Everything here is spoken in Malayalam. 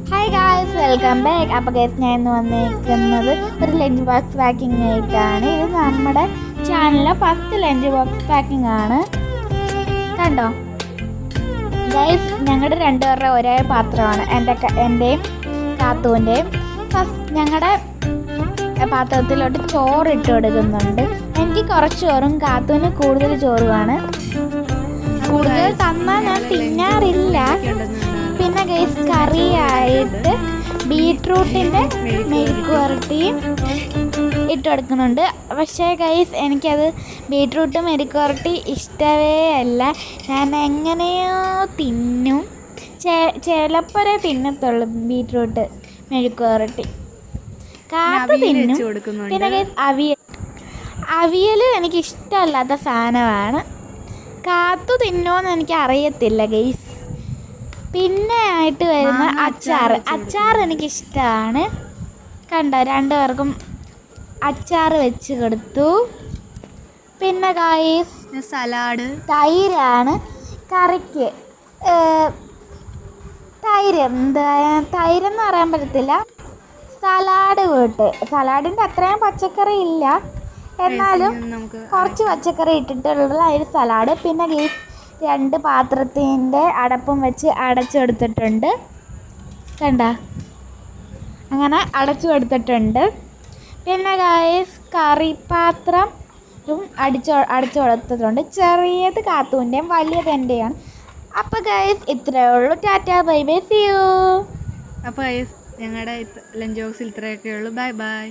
Hi guys, welcome back. അപ്പോൾ ഗൈസ്, ഞാൻ ഇന്ന് വന്നിരിക്കുന്നത് ഒരു ലഞ്ച് ബോക്സ് പാക്കിംഗ് ആയിട്ടാണ്. ഇത് നമ്മുടെ ചാനലിലെ ഫസ്റ്റ് ലഞ്ച് ബോക്സ് പാക്കിംഗ് ആണ്. കണ്ടോ ഗൈസ്, ഞങ്ങളുടെ രണ്ടുപേരുടെ ഒരേ പാത്രമാണ്. എൻ്റെയും കാത്തുവിൻ്റെയും. ഫസ്റ്റ് ഞങ്ങളുടെ പാത്രത്തിലോട്ട് ചോറ് ഇട്ട് കൊടുക്കുന്നുണ്ട്. എനിക്ക് കുറച്ച് ചോറും കാത്തുവിന് കൂടുതൽ ചോറുമാണ്. കൂടുതൽ തന്നാൽ ഞാൻ തിന്നാറില്ല. പിന്നെ ഗൈസ്, കറിയായിട്ട് ബീട്രൂട്ടിൻ്റെ മെഴുക്ക് വരട്ടിയും ഇട്ട് കൊടുക്കുന്നുണ്ട്. പക്ഷേ ഗൈസ്, എനിക്കത് ബീട്രൂട്ട് മെഴുക്ക് വരട്ടി ഇഷ്ടമേ അല്ല. ഞാൻ എങ്ങനെയോ തിന്നും. ചിലപ്പോഴേ തിന്നത്തുള്ളൂ ബീട്രൂട്ട് മെഴുക്ക് വരട്ടി. കാത്ത് തിന്നും. പിന്നെ ഗൈസ്, അവിയൽ എനിക്ക് ഇഷ്ടമല്ലാത്ത സാധനമാണ്. കാത്തു തിന്നുമോയെന്ന് എനിക്ക് അറിയത്തില്ല ഗൈസ്. പിന്നെ ആയിട്ട് വരുന്ന അച്ചാർ എനിക്കിഷ്ടമാണ്. കണ്ടോ, രണ്ടുപേർക്കും അച്ചാർ വെച്ച് കൊടുത്തു. പിന്നെ ഗൈസ്, സലാഡ്, തൈരാണ് കറിക്ക്. തൈരെന്ന് പറയാൻ പറ്റത്തില്ല. സലാഡ് സലാഡിൻ്റെ അത്രയും പച്ചക്കറി ഇല്ല, എന്നാലും കുറച്ച് പച്ചക്കറി ഇട്ടിട്ടുള്ള ഒരു സലാഡ്. പിന്നെ ഗൈസ്, 2 പാത്രത്തിൻ്റെ അടപ്പും വെച്ച് അടച്ചെടുത്തിട്ടുണ്ട്. കണ്ട, അങ്ങനെ അടച്ചു കൊടുത്തിട്ടുണ്ട്. പിന്നെ ഗൈസ്, കറിപ്പാത്രം അടച്ചു കൊടുത്തിട്ടുണ്ട്. ചെറിയത് കാത്തുവിൻ്റെയും വലിയത് എൻ്റെയാണ്. അപ്പോൾ ഗൈസ്, ഇത്രയേ ഉള്ളൂ. Tata, bye bye, see you. അപ്പോൾ ഗൈസ്, ഞങ്ങളുടെ ലഞ്ച് ബോക്സിൽ ഇത്രയൊക്കെ ഉള്ളൂ. Bye by.